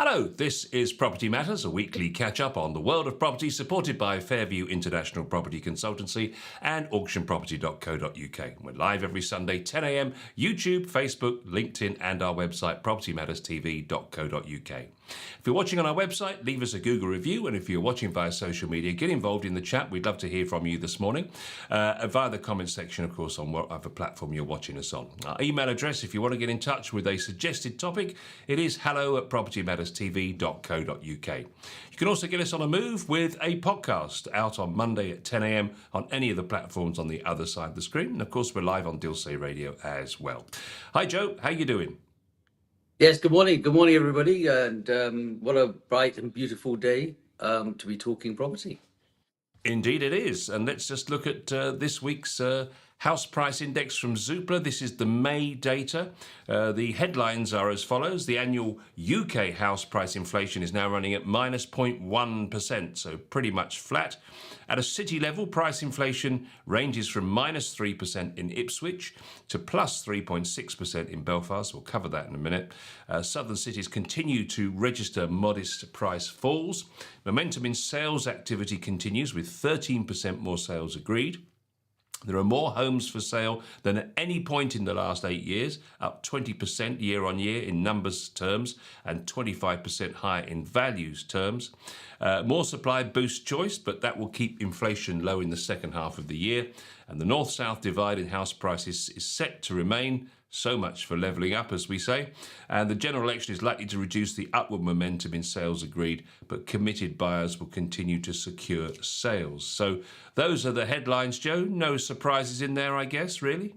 Hello, this is Property Matters, a weekly catch-up on the world of property supported by Fairview International Property Consultancy and auctionproperty.co.uk. We're live every Sunday, 10 a.m, YouTube, Facebook, LinkedIn and our website, propertymatterstv.co.uk. If you're watching on our website, leave us a Google review, and if you're watching via social media, get involved in the chat. We'd love to hear from you this morning via the comments section, of course, on whatever platform you're watching us on. Our email address, if you want to get in touch with a suggested topic, it is hello@propertymatterstv.co.uk. You can also get us on a move with a podcast out on Monday at 10 a.m. on any of the platforms on the other side of the screen. And of course, we're live on Dilsey Radio as well. Hi, Joe. How you doing? Yes, good morning. Good morning, everybody. And what a bright and beautiful day to be talking property. Indeed it is. And let's just look at this week's House Price Index from Zoopla. This is the May data. The headlines are as follows. The annual UK house price inflation is now running at minus 0.1%, so pretty much flat. At a city level, price inflation ranges from minus 3% in Ipswich to plus 3.6% in Belfast. We'll cover that in a minute. Southern cities continue to register modest price falls. Momentum in sales activity continues with 13% more sales agreed. There are more homes for sale than at any point in the last 8 years, up 20% year on year in numbers terms and 25% higher in values terms. More supply boosts choice, but that will keep inflation low in the second half of the year. And the north-south divide in house prices is set to remain. So much for levelling up, as we say. And the general election is likely to reduce the upward momentum in sales agreed, but committed buyers will continue to secure sales. So those are the headlines, Joe. No surprises in there, I guess, really?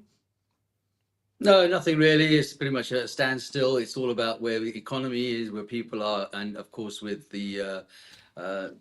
No, nothing really. It's pretty much a standstill. It's all about where the economy is, where people are, and of course with the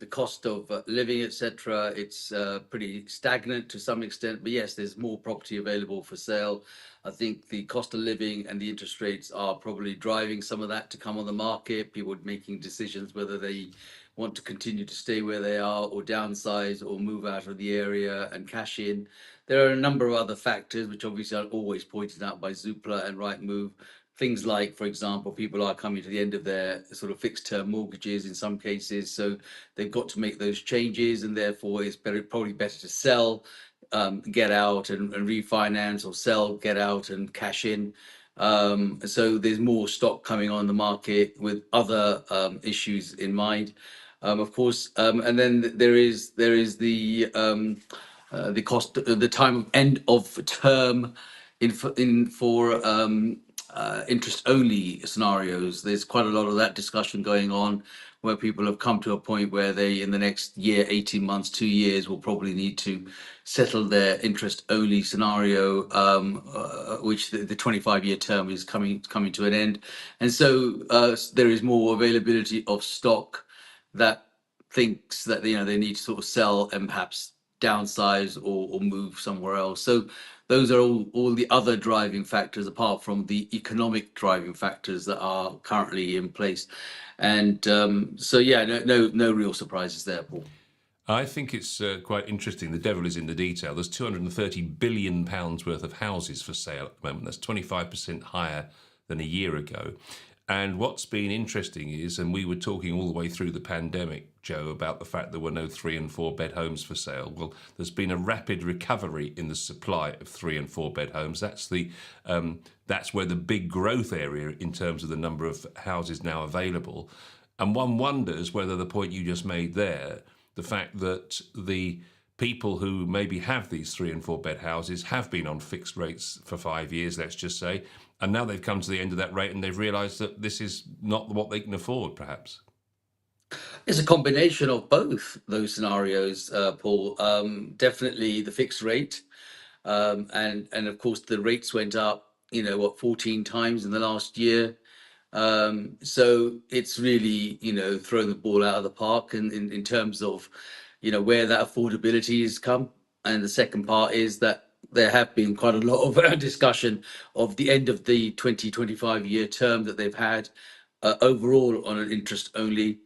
cost of living, etc. It's pretty stagnant to some extent. But yes, there's more property available for sale. I think the cost of living and the interest rates are probably driving some of that to come on the market. People making decisions whether they want to continue to stay where they are or downsize or move out of the area and cash in. There are a number of other factors which obviously are always pointed out by Zoopla and Rightmove. Things like, for example, people are coming to the end of their sort of fixed term mortgages in some cases, so they've got to make those changes, and therefore it's probably better to sell, get out and refinance, or sell, get out and cash in. So there's more stock coming on the market with other issues in mind, of course. And then there is the cost, the time of end of term for interest only scenarios. There's quite a lot of that discussion going on, where people have come to a point where they, in the next year, 18 months, 2 years, will probably need to settle their interest only scenario, which the 25-year term is coming to an end. And so there is more availability of stock that thinks that they need to sort of sell and perhaps downsize or move somewhere else. So those are all the other driving factors, apart from the economic driving factors that are currently in place. And so yeah, no real surprises there, Paul. I think it's quite interesting. The devil is in the detail. There's £230 billion worth of houses for sale at the moment. That's 25% higher than a year ago. And what's been interesting is, and we were talking all the way through the pandemic, Joe, about the fact there were no 3 and 4 bed homes for sale. Well, there's been a rapid recovery in the supply of 3 and 4 bed homes. That's where the big growth area in terms of the number of houses now available. And one wonders whether the point you just made there, the fact that the people who maybe have these 3 and 4 bed houses have been on fixed rates for 5 years, let's just say, and now they've come to the end of that rate and they've realised that this is not what they can afford, perhaps. It's a combination of both those scenarios, Paul. Definitely the fixed rate, and of course the rates went up, 14 times in the last year. So it's really, throwing the ball out of the park in terms of, where that affordability has come. And the second part is that there have been quite a lot of discussion of the end of the 20-25 year term that they've had overall on an interest only.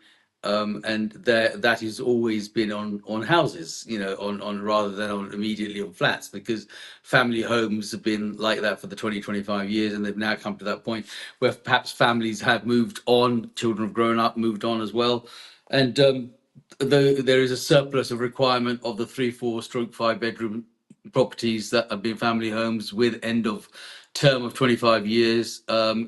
and that has always been on houses, on rather than on immediately on flats, because family homes have been like that for the 20-25 years, and they've now come to that point where perhaps families have moved on, children have grown up, moved on as well, and though there is a surplus of requirement of the 3, 4 stroke 5 bedroom properties that have been family homes with end of term of 25 years,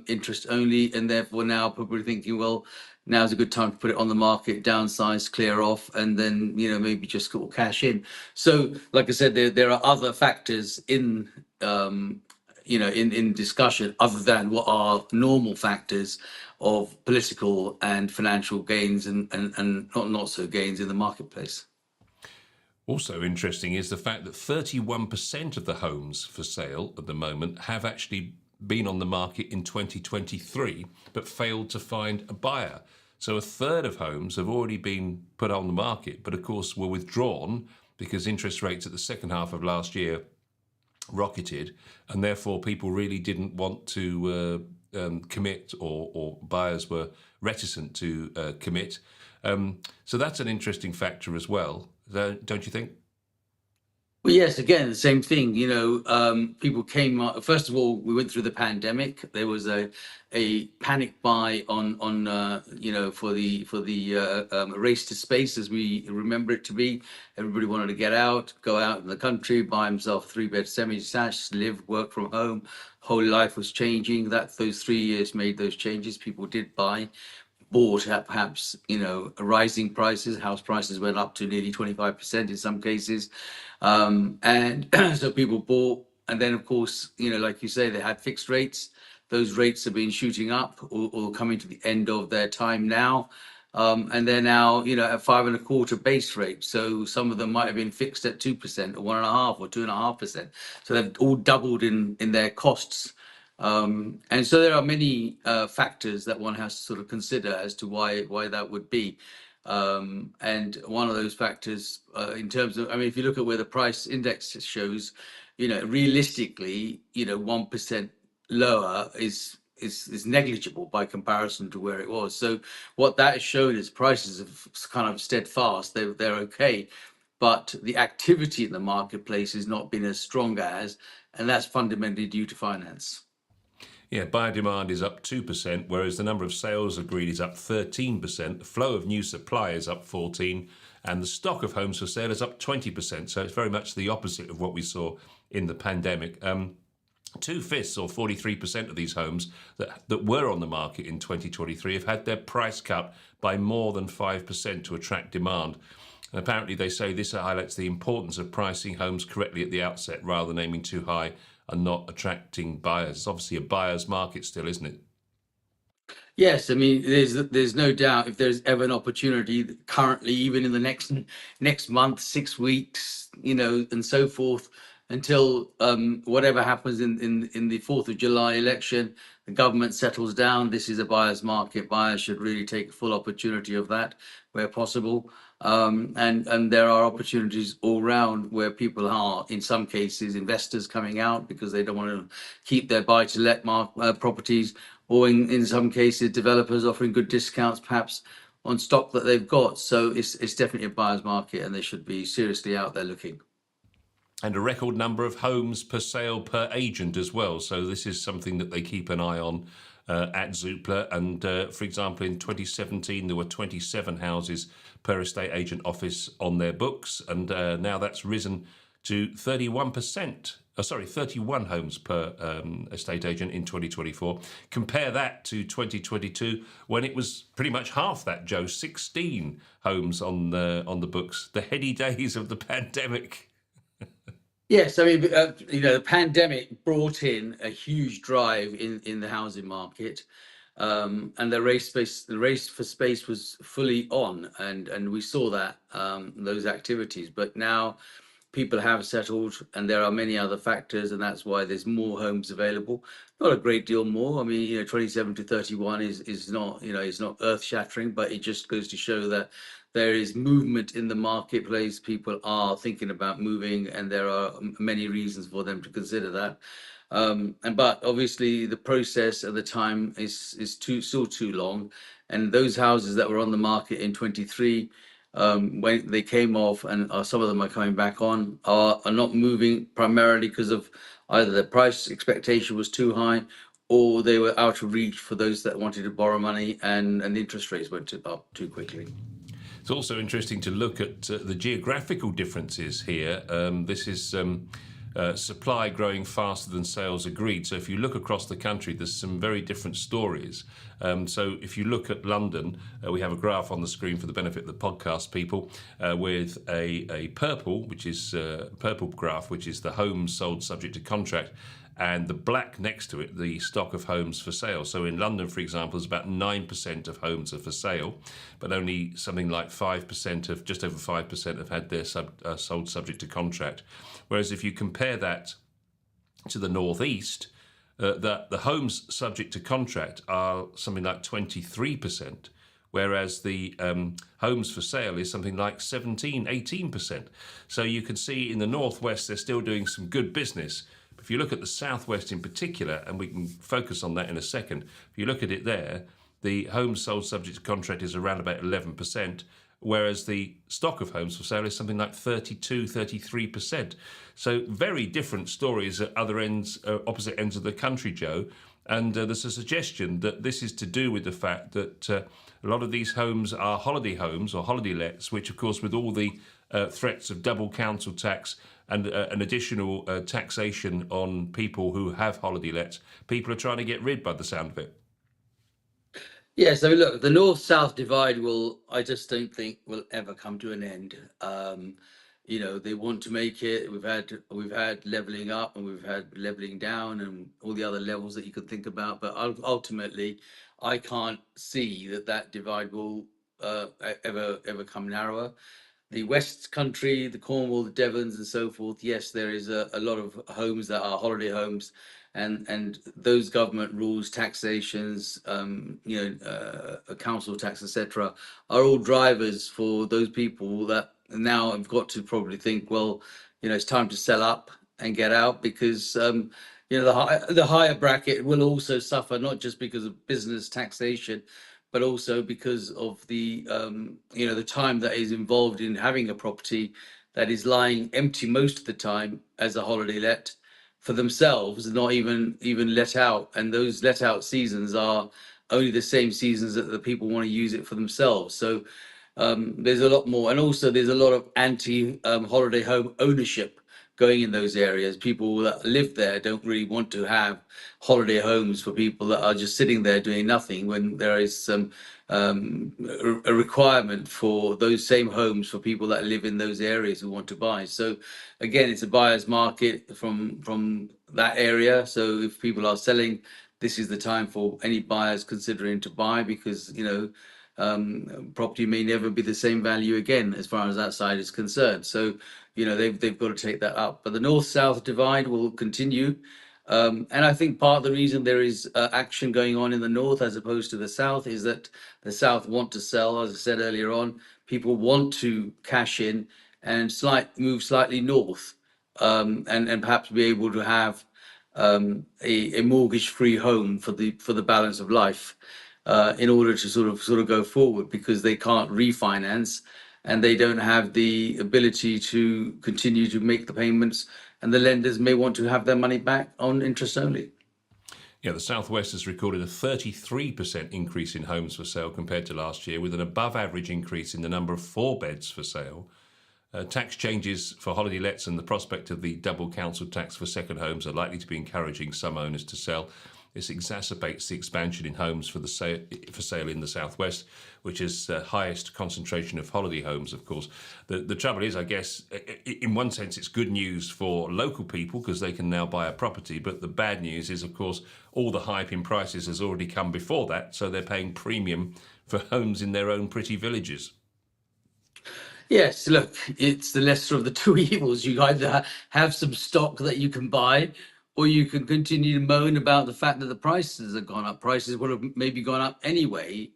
interest only, and therefore now people are thinking, well, now's a good time to put it on the market, downsize, clear off, and then maybe just go cash in. So, like I said, there are other factors in discussion other than what are normal factors of political and financial gains and not so gains in the marketplace. Also interesting is the fact that 31% of the homes for sale at the moment have actually been on the market in 2023 but failed to find a buyer. So a third of homes have already been put on the market, but of course were withdrawn because interest rates at the second half of last year rocketed, and therefore people really didn't want to commit, or buyers were reticent to commit. So that's an interesting factor as well, don't you think? Well, yes, again, the same thing. People came up. First of all, we went through the pandemic. There was a panic buy on for the race to space, as we remember it to be. Everybody wanted to get out, go out in the country, buy himself 3 bed semi-detached, live, work from home. Whole life was changing. Those 3 years made those changes. People did buy, bought at perhaps rising prices. House prices went up to nearly 25% in some cases, and so people bought, and then of course like you say, they had fixed rates. Those rates have been shooting up, or coming to the end of their time now, and they're now at 5.25 base rate. So some of them might have been fixed at 2% or 1.5 or 2.5%. So they've all doubled in their costs. And so there are many factors that one has to sort of consider as to why that would be. And one of those factors, in terms of, I mean, if you look at where the price index shows, realistically, 1% lower is negligible by comparison to where it was. So what that has shown is prices have kind of steadfast. They're okay, but the activity in the marketplace has not been as strong as, and that's fundamentally due to finance. Yeah, buyer demand is up 2%, whereas the number of sales agreed is up 13%. The flow of new supply is up 14%, and the stock of homes for sale is up 20%. So it's very much the opposite of what we saw in the pandemic. 2/5 or 43% of these homes that were on the market in 2023 have had their price cut by more than 5% to attract demand. And apparently they say this highlights the importance of pricing homes correctly at the outset rather than aiming too high and not attracting buyers. It's obviously a buyer's market still, isn't it? Yes, I mean, there's no doubt, if there's ever an opportunity currently, even in the next month, 6 weeks, and so forth, until whatever happens in the 4th of July election, the government settles down. This is a buyer's market. Buyers should really take full opportunity of that where possible. And there are opportunities all round where people are, in some cases, investors coming out because they don't want to keep their buy-to-let properties, or in some cases, developers offering good discounts, perhaps on stock that they've got. So it's definitely a buyer's market, and they should be seriously out there looking. And a record number of homes per sale per agent as well. So this is something that they keep an eye on at Zoopla. And for example, in 2017, there were 27 houses per estate agent office on their books. And now that's risen to 31%. 31 homes per estate agent in 2024. Compare that to 2022, when it was pretty much half that, Joe. 16 homes on the books. The heady days of the pandemic. Yes, I mean, the pandemic brought in a huge drive in the housing market, and the race for space was fully on, and we saw that, those activities. But now people have settled, and there are many other factors, and that's why there's more homes available. Not a great deal more. I mean, 27 to 31 is not, it's not earth shattering, but it just goes to show that there is movement in the marketplace. People are thinking about moving, and there are many reasons for them to consider that. But obviously the process and the time is still too long, And those houses that were on the market in 23, when they came off, and some of them are coming back on, are not moving primarily because of either the price expectation was too high, or they were out of reach for those that wanted to borrow money, and the interest rates went up too quickly. It's also interesting to look at the geographical differences here. This is supply growing faster than sales agreed. So if you look across the country, there's some very different stories. So if you look at London, we have a graph on the screen for the benefit of the podcast people with a purple, which is purple graph, which is the homes sold subject to contract, and the black next to it, the stock of homes for sale. So in London, for example, there's about 9% of homes are for sale, but only something like 5% of, just over 5% have had their sold subject to contract. Whereas if you compare that to the northeast, the homes subject to contract are something like 23%, whereas the homes for sale is something like 17, 18%. So you can see in the northwest, they're still doing some good business. If you look at the southwest in particular, and we can focus on that in a second, if you look at it there, the homes sold subject to contract is around about 11%, whereas the stock of homes for sale is something like 32, 33%. So very different stories at other ends, opposite ends of the country, Joe. And there's a suggestion that this is to do with the fact that a lot of these homes are holiday homes or holiday lets, which of course with all the threats of double council tax and an additional taxation on people who have holiday lets, people are trying to get rid by the sound of it. Yeah, so look, the north-south divide I just don't think will ever come to an end. They want to make it. We've had leveling up, and we've had leveling down, and all the other levels that you could think about. But ultimately, I can't see that divide will ever come narrower. The West Country, the Cornwall, the Devons, and so forth. Yes, there is a lot of homes that are holiday homes, and those government rules, taxations, council tax, etc., are all drivers for those people that now have got to probably think, well, it's time to sell up and get out, because the higher bracket will also suffer, not just because of business taxation, but also because of the time that is involved in having a property that is lying empty most of the time as a holiday let for themselves, not even let out. And those let out seasons are only the same seasons that the people want to use it for themselves. So there's a lot more, and also there's a lot of holiday home ownership going in those areas. People that live there don't really want to have holiday homes for people that are just sitting there doing nothing, when there is some a requirement for those same homes for people that live in those areas who want to buy. So again, it's a buyer's market from that area. So if people are selling, this is the time for any buyers considering to buy, because property may never be the same value again as far as that side is concerned. So they've got to take that up. But the north-south divide will continue. And I think part of the reason there is action going on in the north as opposed to the south is that the south want to sell. As I said earlier on, people want to cash in and move slightly north, and perhaps be able to have a mortgage-free home for the balance of life, in order to sort of go forward, because they can't refinance and they don't have the ability to continue to make the payments, and the lenders may want to have their money back on interest only. Yeah, the Southwest has recorded a 33% increase in homes for sale compared to last year, with an above average increase in the number of 4 beds for sale. Tax changes for holiday lets and the prospect of the double council tax for second homes are likely to be encouraging some owners to sell. This exacerbates the expansion in homes for sale in the Southwest, which is the highest concentration of holiday homes, of course. The trouble is, I guess, in one sense, it's good news for local people because they can now buy a property. But the bad news is, of course, all the hype in prices has already come before that. So they're paying premium for homes in their own pretty villages. Yes, look, it's the lesser of the two evils. You either have some stock that you can buy, or you can continue to moan about the fact that the prices have gone up. Prices would have maybe gone up anyway,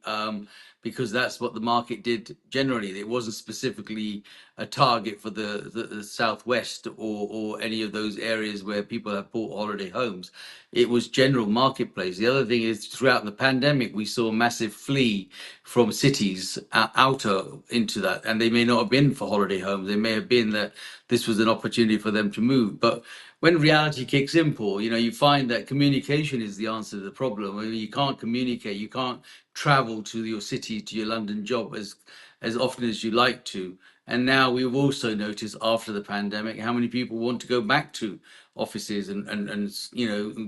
because that's what the market did generally. It wasn't specifically a target for the Southwest or any of those areas where people have bought holiday homes. It was general marketplace. The other thing is, throughout the pandemic, we saw a massive flee from cities outer into that, and they may not have been for holiday homes. They may have been that this was an opportunity for them to move. But when reality kicks in, Paul, you find that communication is the answer to the problem. I mean, you can't communicate, you can't travel to your city, to your London job as often as you like to. And now we've also noticed after the pandemic how many people want to go back to offices and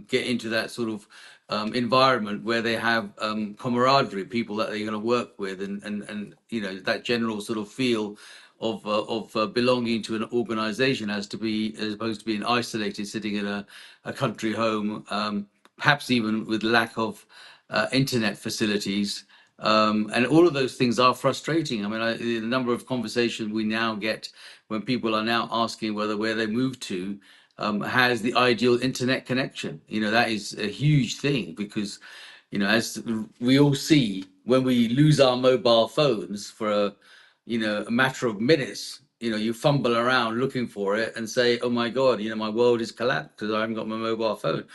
get into that sort of environment where they have camaraderie, people that they're going to work with, and that general sort of feel of belonging to an organization as opposed to being isolated, sitting in a country home, perhaps even with lack of internet facilities. And all of those things are frustrating. I mean, the number of conversations we now get when people are now asking where they move to has the ideal internet connection. That is a huge thing because, as we all see, when we lose our mobile phones for a matter of minutes, you fumble around looking for it and say, oh my God, my world is collapsed because I haven't got my mobile phone.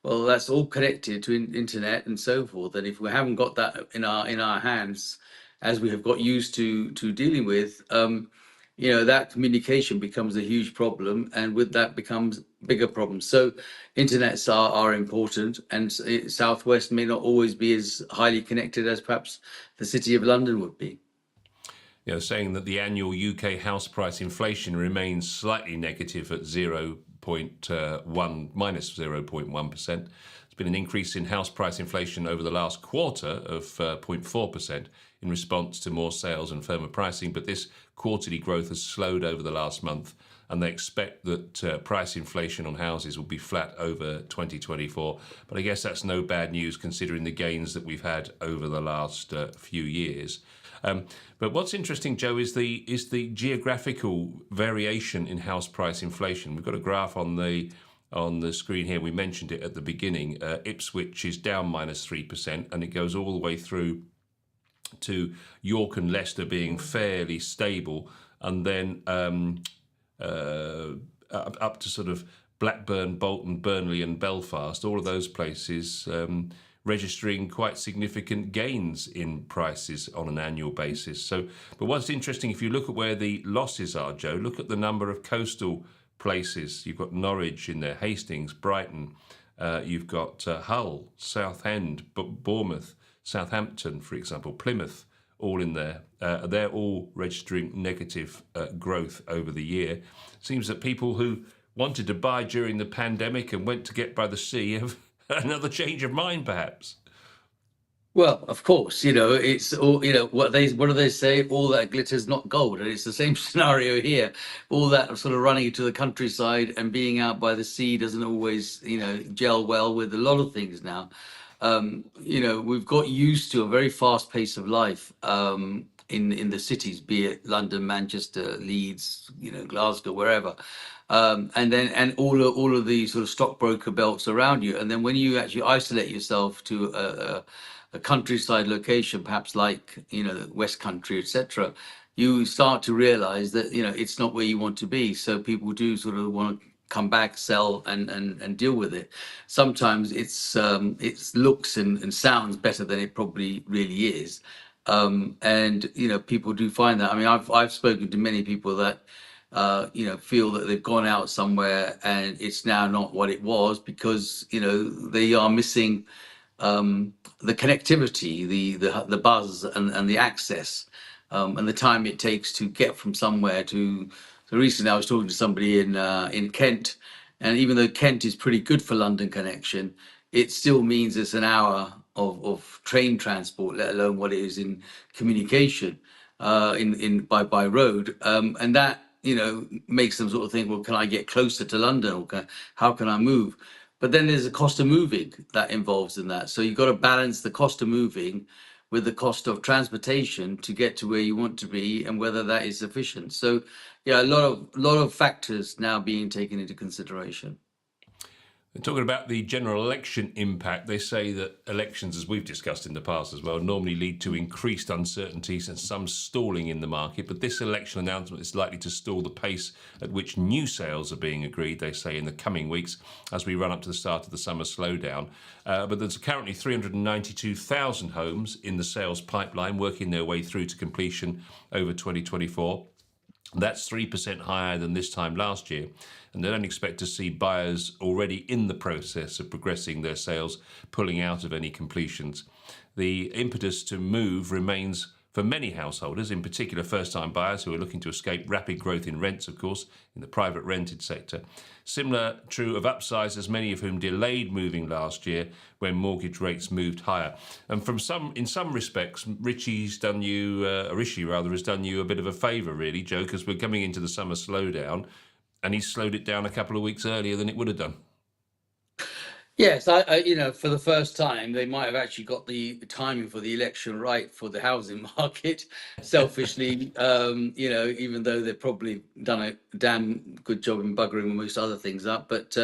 Well, that's all connected to internet and so forth. And if we haven't got that in our hands, as we have got used to dealing with, that communication becomes a huge problem, and with that becomes bigger problems. So, internets are important, and Southwest may not always be as highly connected as perhaps the City of London would be. Saying that the annual UK house price inflation remains slightly negative at 0.1%. There's been an increase in house price inflation over the last quarter of 0.4% in response to more sales and firmer pricing, but this quarterly growth has slowed over the last month, and they expect that price inflation on houses will be flat over 2024. But I guess that's no bad news considering the gains that we've had over the last few years. But what's interesting, Joe, is the geographical variation in house price inflation. We've got a graph on the screen here. We mentioned it at the beginning. Ipswich is down -3%, and it goes all the way through to York and Leicester being fairly stable, and then up to sort of Blackburn, Bolton, Burnley, and Belfast. All of those places registering quite significant gains in prices on an annual basis. But what's interesting, if you look at where the losses are, Joe, look at the number of coastal places. You've got Norwich in there, Hastings, Brighton. You've got Hull, Southend, Bournemouth, Southampton, for example, Plymouth, all in there. They're all registering negative growth over the year. Seems that people who wanted to buy during the pandemic and went to get by the sea have another change of mind, perhaps. Well, of course, it's all, what do they say? All that glitters not gold. And it's the same scenario here. All that sort of running into the countryside and being out by the sea doesn't always, gel well with a lot of things now. We've got used to a very fast pace of life in the cities, be it London, Manchester, Leeds, Glasgow, wherever. And all of the sort of stockbroker belts around you. And then when you actually isolate yourself to a countryside location, perhaps like, West Country, etc., you start to realize that, it's not where you want to be. So people do sort of want to come back, sell, and deal with it. Sometimes it looks and sounds better than it probably really is. And people do find that. I mean, I've spoken to many people that feel that they've gone out somewhere and it's now not what it was because they are missing the connectivity, the buzz, and the access, and the time it takes to get from somewhere to. So recently, I was talking to somebody in Kent, and even though Kent is pretty good for London connection, it still means it's an hour of train transport, let alone what it is in communication by road, and that makes them sort of think, well, can I get closer to London, or how can I move? But then there's a cost of moving that involves in that. So you've got to balance the cost of moving with the cost of transportation to get to where you want to be and whether that is sufficient. So yeah, a lot of factors now being taken into consideration. And talking about the general election impact, they say that elections, as we've discussed in the past as well, normally lead to increased uncertainties and some stalling in the market. But this election announcement is likely to stall the pace at which new sales are being agreed, they say, in the coming weeks as we run up to the start of the summer slowdown. But there's currently 392,000 homes in the sales pipeline working their way through to completion over 2024. That's 3% higher than this time last year, and they don't expect to see buyers already in the process of progressing their sales pulling out of any completions. The impetus to move remains for many householders, in particular first-time buyers who are looking to escape rapid growth in rents, of course, in the private rented sector. Similar true of upsizers, many of whom delayed moving last year when mortgage rates moved higher. And in some respects, Rishi has done you a bit of a favour, really, Joe, because we're coming into the summer slowdown, and he's slowed it down a couple of weeks earlier than it would have done. Yes, for the first time, they might have actually got the timing for the election right for the housing market. Selfishly, even though they've probably done a damn good job in buggering most other things up, but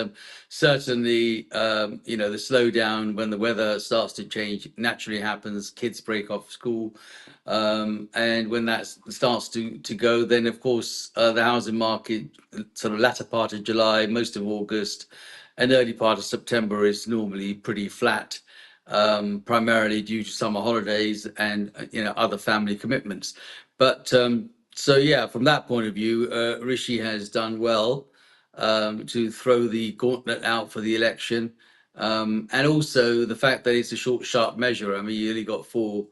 certainly, the slowdown when the weather starts to change naturally happens. Kids break off school, and when that starts to go, then of course the housing market, sort of latter part of July, most of August and early part of September is normally pretty flat, primarily due to summer holidays and other family commitments. But so yeah, from that point of view, Rishi has done well to throw the gauntlet out for the election, and also the fact that it's a short, sharp measure. I mean, you only got four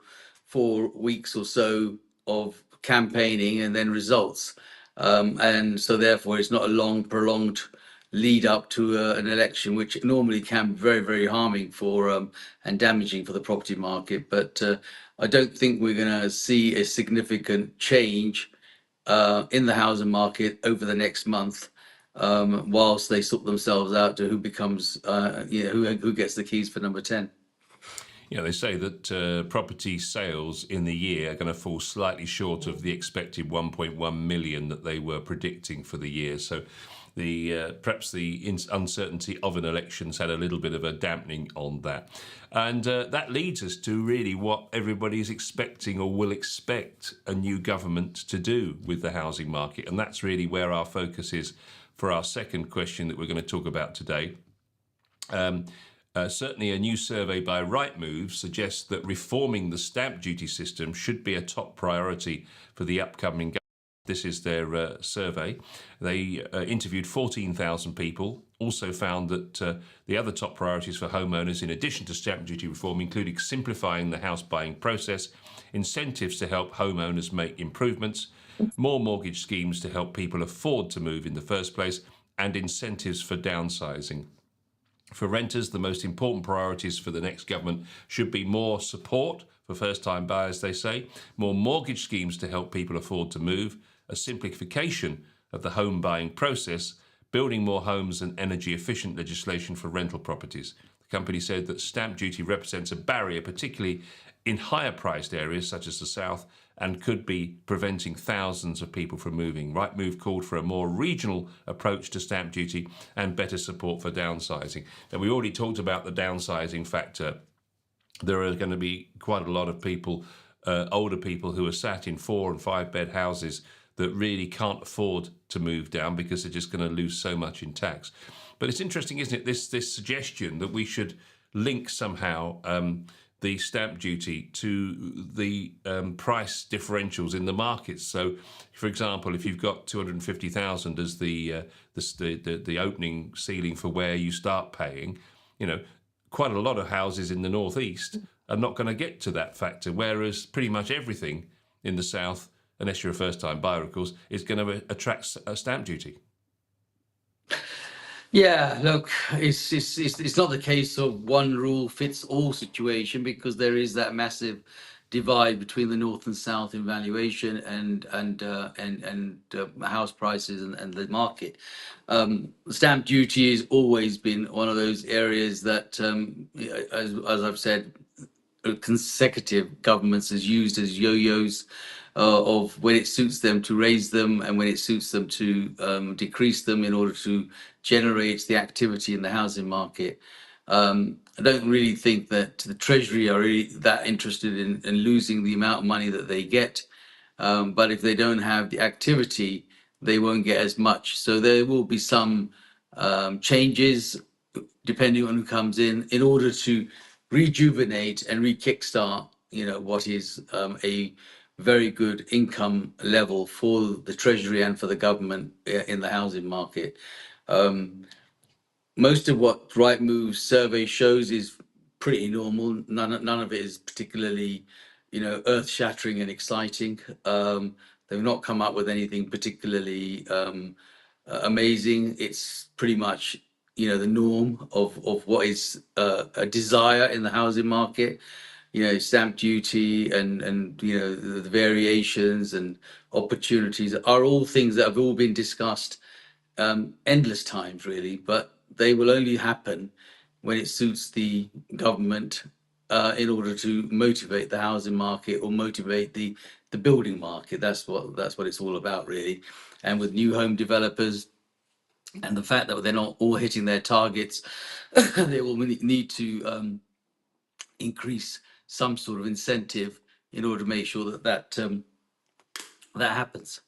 weeks or so of campaigning and then results, and so therefore it's not a long, prolonged lead up to an election, which normally can be very, very harming for and damaging for the property market. But I don't think we're going to see a significant change in the housing market over the next month, whilst they sort themselves out to who becomes, who gets the keys for number 10. They say that property sales in the year are going to fall slightly short of the expected 1.1 million that they were predicting for the year. So perhaps the uncertainty of an election's had a little bit of a dampening on that. And that leads us to really what everybody's expecting or will expect a new government to do with the housing market. And that's really where our focus is for our second question that we're going to talk about today. Certainly a new survey by Rightmove suggests that reforming the stamp duty system should be a top priority for the upcoming government. This is their survey. They interviewed 14,000 people, also found that the other top priorities for homeowners, in addition to stamp duty reform, including simplifying the house buying process, incentives to help homeowners make improvements, more mortgage schemes to help people afford to move in the first place, and incentives for downsizing. For renters, the most important priorities for the next government should be more support for first-time buyers, they say, more mortgage schemes to help people afford to move, a simplification of the home buying process, building more homes and energy-efficient legislation for rental properties. The company said that stamp duty represents a barrier, particularly in higher-priced areas such as the South, and could be preventing thousands of people from moving. Rightmove called for a more regional approach to stamp duty and better support for downsizing. Now, we already talked about the downsizing factor. There are going to be quite a lot of people, older people, who are sat in 4 and 5 bed houses that really can't afford to move down because they're just going to lose so much in tax. But it's interesting, isn't it, this suggestion that we should link somehow the stamp duty to the price differentials in the markets. So, for example, if you've got 250,000 as the opening ceiling for where you start paying, quite a lot of houses in the northeast are not going to get to that factor, whereas pretty much everything in the south, unless you're a first-time buyer, of course, is going to attract a stamp duty. Yeah, look, it's not the case of one rule fits all situation, because there is that massive divide between the north and south in valuation and house prices and the market. Stamp duty has always been one of those areas that, as I've said consecutive governments has used as yo-yos of when it suits them to raise them and when it suits them to decrease them in order to generate the activity in the housing market. I don't really think that the Treasury are really that interested in losing the amount of money that they get. But if they don't have the activity, they won't get as much. So there will be some changes depending on who comes in order to rejuvenate and re-kickstart, what is a very good income level for the Treasury and for the government in the housing market. Most of what Rightmove's survey shows is pretty normal. None of it is particularly, earth-shattering and exciting. They've not come up with anything particularly amazing. It's pretty much, the norm of what is a desire in the housing market. Stamp duty and the variations and opportunities are all things that have all been discussed endless times, really, but they will only happen when it suits the government in order to motivate the housing market or motivate the building market. That's what it's all about, really. And with new home developers and the fact that they're not all hitting their targets, they will need to increase some sort of incentive in order to make sure that happens.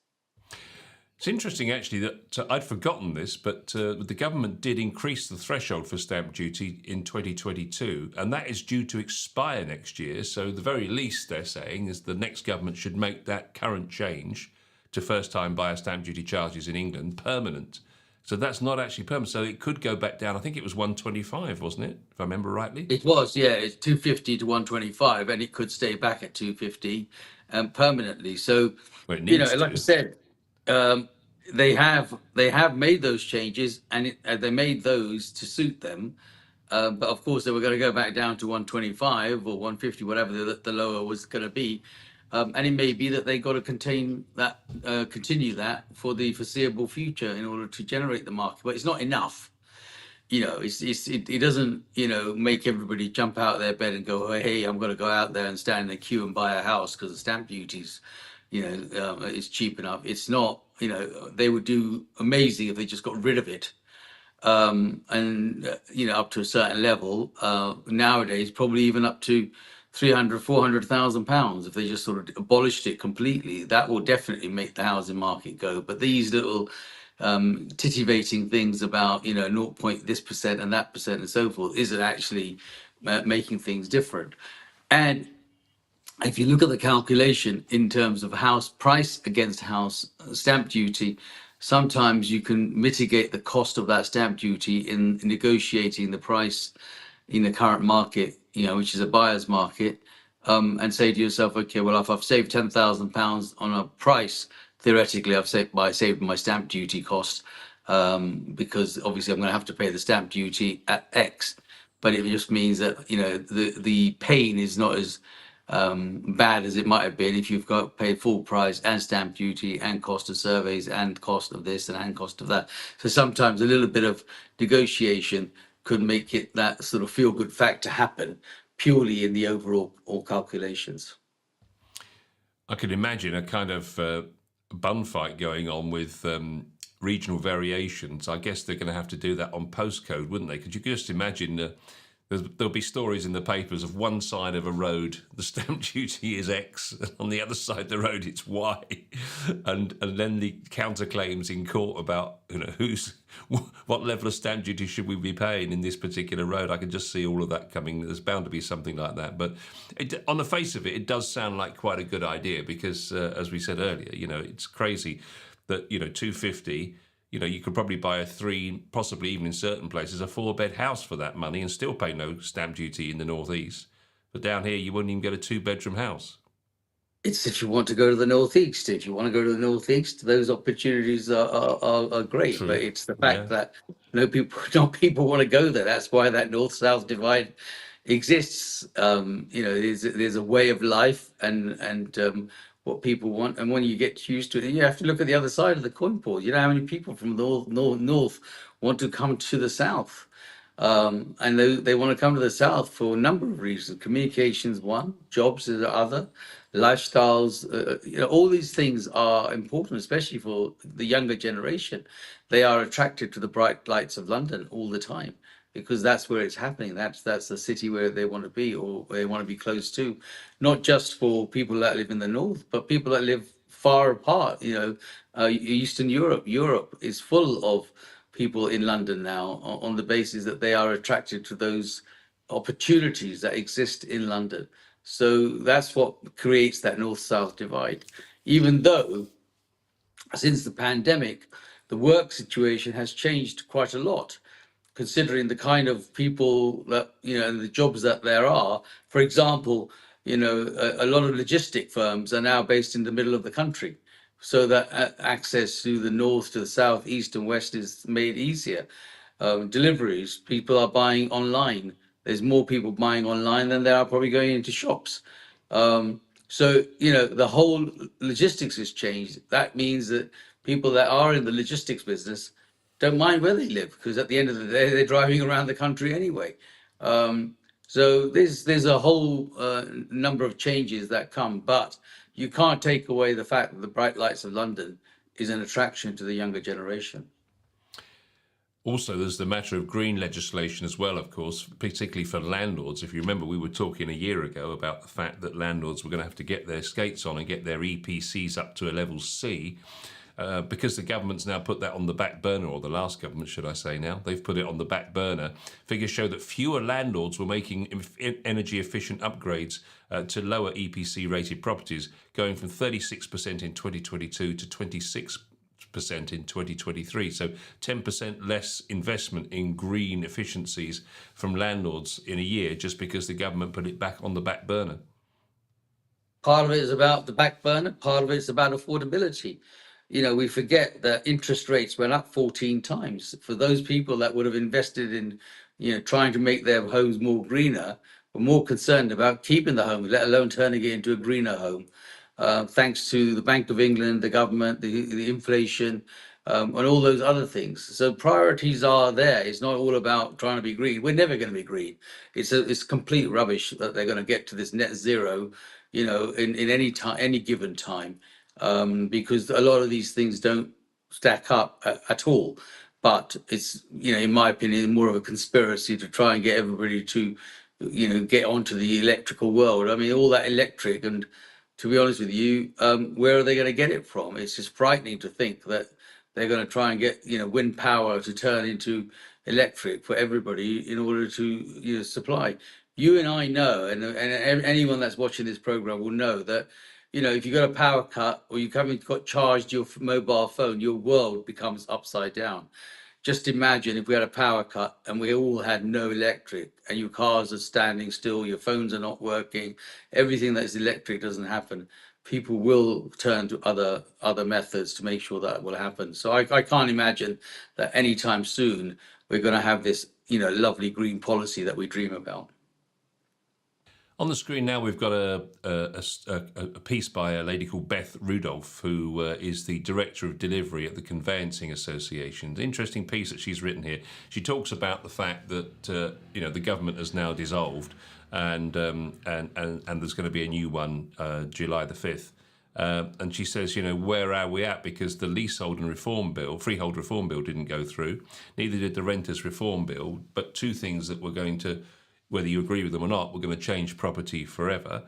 It's interesting, actually, that I'd forgotten this, but the government did increase the threshold for stamp duty in 2022, and that is due to expire next year. So the very least they're saying is the next government should make that current change to first-time buyer stamp duty charges in England permanent. So that's not actually permanent. So it could go back down. I think it was 125, wasn't it? If I remember rightly. It was, yeah, it's 250 to 125, and it could stay back at 250 permanently. So, Well, it needs like I to. said, um, they have made those changes, and they made those to suit them. But of course, they were going to go back down to 125 or 150, whatever the lower was going to be. And it may be that they got to continue that for the foreseeable future in order to generate the market. But it's not enough. It doesn't, make everybody jump out of their bed and go, "Oh, hey, I'm going to go out there and stand in the queue and buy a house because the stamp duties, is cheap enough." It's not, they would do amazing if they just got rid of it. And up to a certain level, nowadays, probably even up to 300, 400,000 pounds, if they just sort of abolished it completely, that will definitely make the housing market go. But these little titivating things about, 0 point this percent and that percent and so forth isn't actually making things different. And if you look at the calculation in terms of house price against house stamp duty, sometimes you can mitigate the cost of that stamp duty in negotiating the price in the current market, which is a buyer's market, and say to yourself, okay, well, if I've saved £10,000 on a price, theoretically, I've saved my stamp duty cost, because obviously I'm going to have to pay the stamp duty at X. But it just means that the pain is not as bad as it might have been if you've got paid full price and stamp duty and cost of surveys and cost of this and cost of that. So sometimes a little bit of negotiation could make it that sort of feel good factor happen purely in the overall calculations. I could imagine a kind of bun fight going on with regional variations. I guess they're going to have to do that on postcode, wouldn't they? Could you just imagine there'll be stories in the papers of one side of a road, the stamp duty is X, and on the other side of the road it's Y, and then the counterclaims in court about what level of stamp duty should we be paying in this particular road. I can just see all of that coming. There's bound to be something like that. But on the face of it, it does sound like quite a good idea because, as we said earlier, it's crazy that 250. You could probably buy a 3, possibly even in certain places, a 4-bed house for that money and still pay no stamp duty in the northeast. But down here, you wouldn't even get a 2-bedroom house. It's if you want to go to the northeast. If you want to go to the northeast, those opportunities are great. True. But it's the fact that no people want to go there. That's why that north-south divide exists. There's a way of life and what people want, and when you get used to it, you have to look at the other side of the coin, Paul. You know how many people from the north want to come to the south. And they want to come to the South for a number of reasons. Communications, one, jobs is the other, lifestyles, all these things are important, especially for the younger generation. They are attracted to the bright lights of London all the time because that's where it's happening. That's the city where they want to be or they want to be close to, not just for people that live in the north, but people that live far apart. Eastern Europe. Europe is full of people in London now on the basis that they are attracted to those opportunities that exist in London. So that's what creates that north-south divide. Even though since the pandemic, the work situation has changed quite a lot, considering the kind of people that, and the jobs that there are. For example, a lot of logistic firms are now based in the middle of the country, so that access to the north, to the south, east, and west is made easier. Deliveries, people are buying online. There's more people buying online than there are probably going into shops. So, the whole logistics has changed. That means that people that are in the logistics business don't mind where they live because at the end of the day, they're driving around the country anyway. So there's a whole number of changes that come, but you can't take away the fact that the bright lights of London is an attraction to the younger generation. Also, there's the matter of green legislation as well, of course, particularly for landlords. If you remember, we were talking a year ago about the fact that landlords were going to have to get their skates on and get their EPCs up to a level C. Because the government's now put that on the back burner, or the last government, should I say now, they've put it on the back burner. Figures show that fewer landlords were making energy efficient upgrades to lower EPC rated properties, going from 36% in 2022 to 26% in 2023. So 10% less investment in green efficiencies from landlords in a year just because the government put it back on the back burner. Part of it is about the back burner, part of it is about affordability. We forget that interest rates went up 14 times. For those people that would have invested in, trying to make their homes more greener, were more concerned about keeping the home, let alone turning it into a greener home. Thanks to the Bank of England, the government, the inflation, and all those other things. So priorities are there. It's not all about trying to be green. We're never going to be green. It's complete rubbish that they're going to get to this net zero, in any time, any given time, because a lot of these things don't stack up at all. But it's, in my opinion, more of a conspiracy to try and get everybody to, get onto the electrical world. I mean, all that electric, and to be honest with you, where are they going to get it from? It's just frightening to think that they're going to try and get, wind power to turn into electric for everybody in order to, supply. You and I know, and anyone that's watching this program will know that, if you got a power cut or you haven't got charged your mobile phone, your world becomes upside down. Just imagine if we had a power cut and we all had no electric and your cars are standing still, your phones are not working, everything that is electric doesn't happen. People will turn to other methods to make sure that will happen. So I can't imagine that anytime soon we're going to have this, lovely green policy that we dream about. On the screen now, we've got a piece by a lady called Beth Rudolph, who is the Director of Delivery at the Conveyancing Association. The interesting piece that she's written here. She talks about the fact that the government has now dissolved, and there's going to be a new one July the 5th. And she says, where are we at? Because the freehold reform bill didn't go through. Neither did the renters reform bill. But two things that were going to, whether you agree with them or not, we're going to change property forever.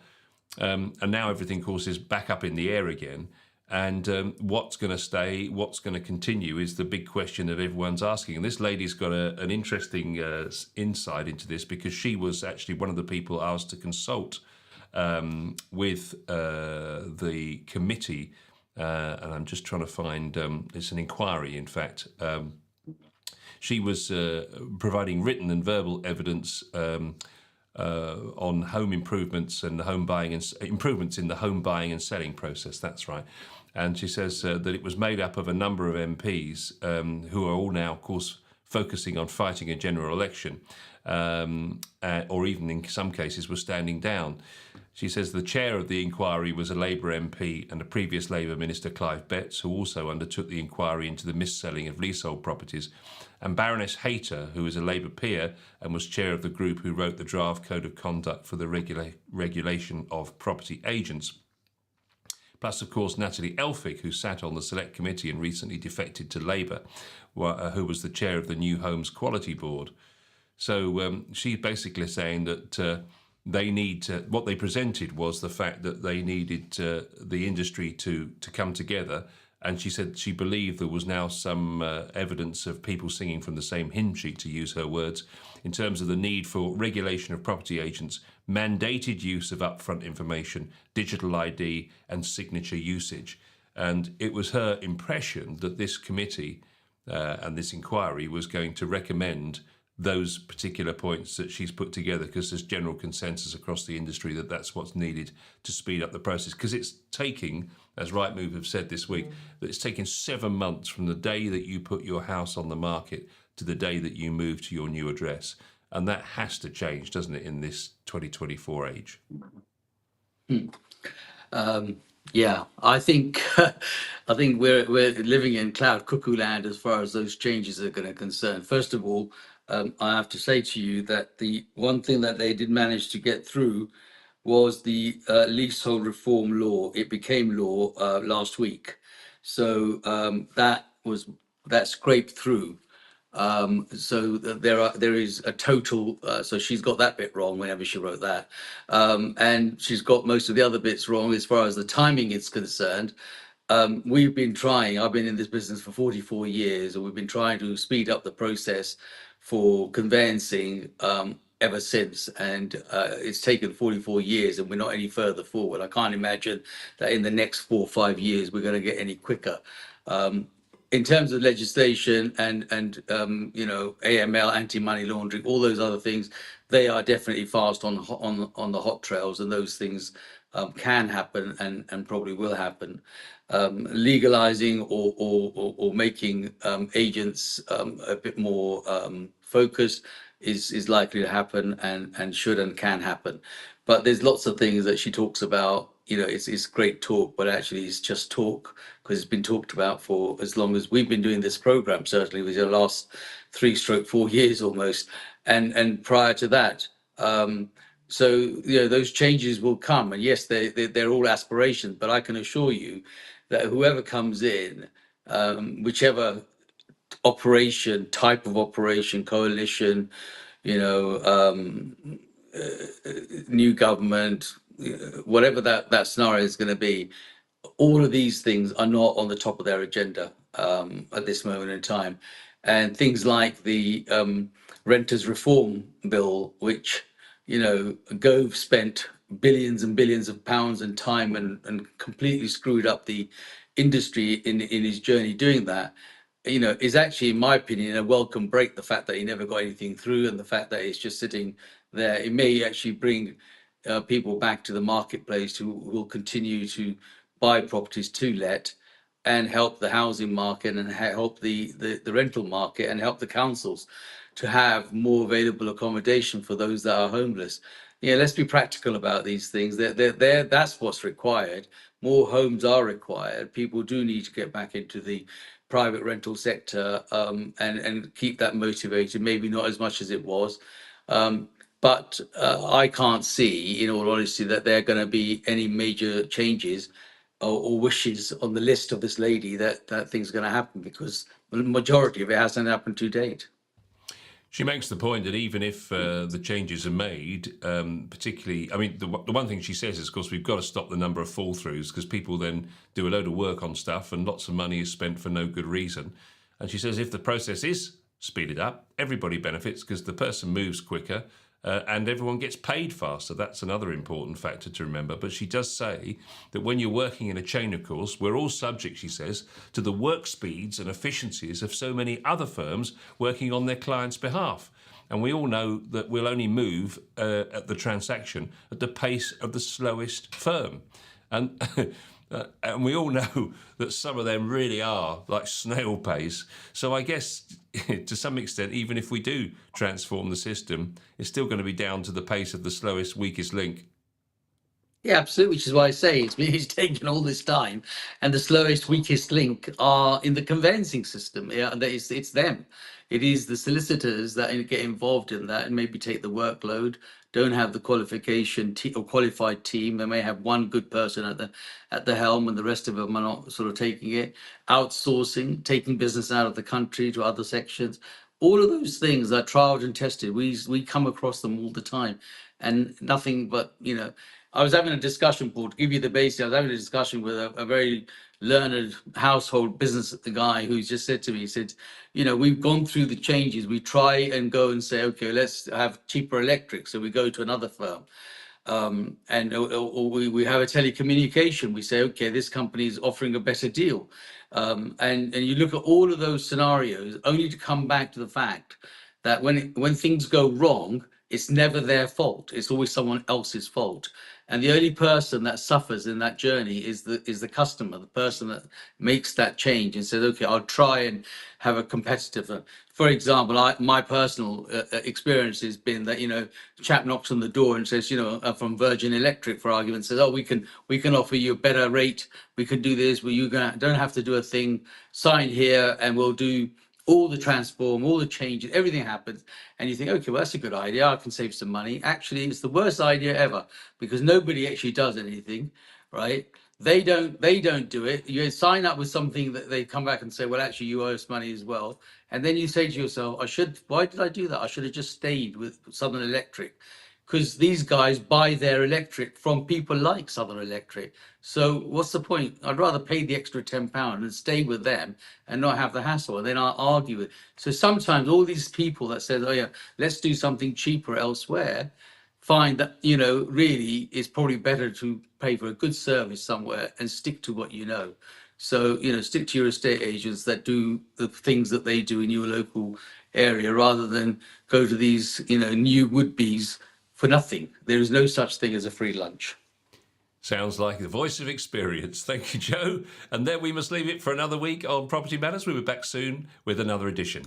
And now everything, of course, is back up in the air again. And what's going to stay, what's going to continue is the big question that everyone's asking. And this lady's got an interesting insight into this because she was actually one of the people asked to consult with the committee. And I'm just trying to find, it's an inquiry, in fact. She was providing written and verbal evidence on home improvements and the home buying and improvements in the home buying and selling process. That's right. And she says that it was made up of a number of MPs who are all now, of course, focusing on fighting a general election. or even in some cases were standing down. She says the chair of the inquiry was a Labour MP and a previous Labour Minister, Clive Betts, who also undertook the inquiry into the mis-selling of leasehold properties, and Baroness Hayter, who is a Labour peer and was chair of the group who wrote the draft code of conduct for the regulation of property agents. Plus, of course, Natalie Elphicke, who sat on the Select Committee and recently defected to Labour, who was the chair of the New Homes Quality Board. So she's basically saying that they need to, what they presented was the fact that they needed the industry to come together. And she said she believed there was now some evidence of people singing from the same hymn sheet, to use her words, in terms of the need for regulation of property agents, mandated use of upfront information, digital ID and signature usage. And it was her impression that this committee and this inquiry was going to recommend those particular points that she's put together, because there's general consensus across the industry that that's what's needed to speed up the process. Because it's taking, as Rightmove have said this week, that it's taken 7 months from the day that you put your house on the market to the day that you move to your new address. And that has to change, doesn't it, in this 2024 age? Yeah, I think I think we're living in cloud cuckoo land as far as those changes are going to concern. First of all, I have to say to you that the one thing that they did manage to get through was the leasehold reform law. It became law last week, so that scraped through. So there is a total. So she's got that bit wrong whenever she wrote that, and she's got most of the other bits wrong as far as the timing is concerned. We've been trying. I've been in this business for 44 years, and we've been trying to speed up the process for conveyancing ever since. And it's taken 44 years, and we're not any further forward. I can't imagine that in the next 4 or 5 years we're going to get any quicker. In terms of legislation and AML, anti-money laundering, all those other things, they are definitely fast on the hot trails, and those things can happen and probably will happen. Legalizing or making agents a bit more focused is likely to happen and should and can happen. But there's lots of things that she talks about. It's great talk, but actually it's just talk, because it's been talked about for as long as we've been doing this program, certainly within the last 3-4 years almost, and prior to that. So those changes will come, and yes, they're all aspirations, but I can assure you that whoever comes in, whichever type of operation, coalition, new government, whatever that scenario is going to be, all of these things are not on the top of their agenda at this moment in time. And things like the renters reform bill, which Gove spent billions and billions of pounds and time and completely screwed up the industry in his journey doing that, is actually, in my opinion, a welcome break. The fact that he never got anything through, and the fact that it's just sitting there, it may actually bring people back to the marketplace who will continue to buy properties to let, and help the housing market, and help the rental market, and help the councils to have more available accommodation for those that are homeless. Let's be practical about these things. That's what's required. More homes are required. People do need to get back into the private rental sector, and keep that motivated. Maybe not as much as it was. But I can't see, in all honesty, that there are going to be any major changes or wishes on the list of this lady that thing's going to happen, because the majority of it hasn't happened to date. She makes the point that even if the changes are made, particularly, I mean, the one thing she says is, of course, we've got to stop the number of fall-throughs, because people then do a load of work on stuff and lots of money is spent for no good reason. And she says if the process is speeded up, everybody benefits, because the person moves quicker, and everyone gets paid faster. That's another important factor to remember. But she does say that when you're working in a chain, of course, we're all subject, she says, to the work speeds and efficiencies of so many other firms working on their clients' behalf. And we all know that we'll only move at the transaction at the pace of the slowest firm. And And we all know that some of them really are like snail pace. So I guess to some extent, even if we do transform the system, it's still going to be down to the pace of the slowest, weakest link. Yeah, absolutely. Which is why I say it's taken all this time, and the slowest, weakest link are in the conveyancing system. Yeah, and it's them. It is the solicitors that get involved in that and maybe take the workload. Don't have the or qualified team. They may have one good person at the helm, and the rest of them are not sort of taking it. Outsourcing, taking business out of the country to other sections. All of those things are tried and tested. We come across them all the time, and nothing but I was having a discussion, Paul, to give you the basics. I was having a discussion with a very learned household business guy who just said to me, he said, we've gone through the changes. We try and go and say, okay, let's have cheaper electric. So we go to another firm. Or we have a telecommunication. We say, okay, this company is offering a better deal. And you look at all of those scenarios only to come back to the fact that when things go wrong, it's never their fault. It's always someone else's fault. And the only person that suffers in that journey is the customer, the person that makes that change and says, okay, I'll try and have a competitive. For example, my personal experience has been that chap knocks on the door and says, from Virgin Electric, for argument, says, oh, we can offer you a better rate. We can do this. Well, don't have to do a thing. Sign here, and we'll do all the transform, all the changes, everything happens, and you think, okay, well, that's a good idea. I can save some money. Actually, it's the worst idea ever because nobody actually does anything, right? They don't do it. You sign up with something that they come back and say, well, actually, you owe us money as well. And then you say to yourself, why did I do that? I should have just stayed with Southern Electric, because these guys buy their electric from people like Southern Electric. So what's the point? I'd rather pay the extra £10 and stay with them and not have the hassle, and then I'll argue it. So sometimes all these people that said, oh yeah, let's do something cheaper elsewhere, find that, really it's probably better to pay for a good service somewhere and stick to what you know. So, stick to your estate agents that do the things that they do in your local area rather than go to these, new would-bes for nothing. There is no such thing as a free lunch. Sounds like the voice of experience. Thank you, Joe. And then we must leave it for another week on Property Matters. We'll be back soon with another edition.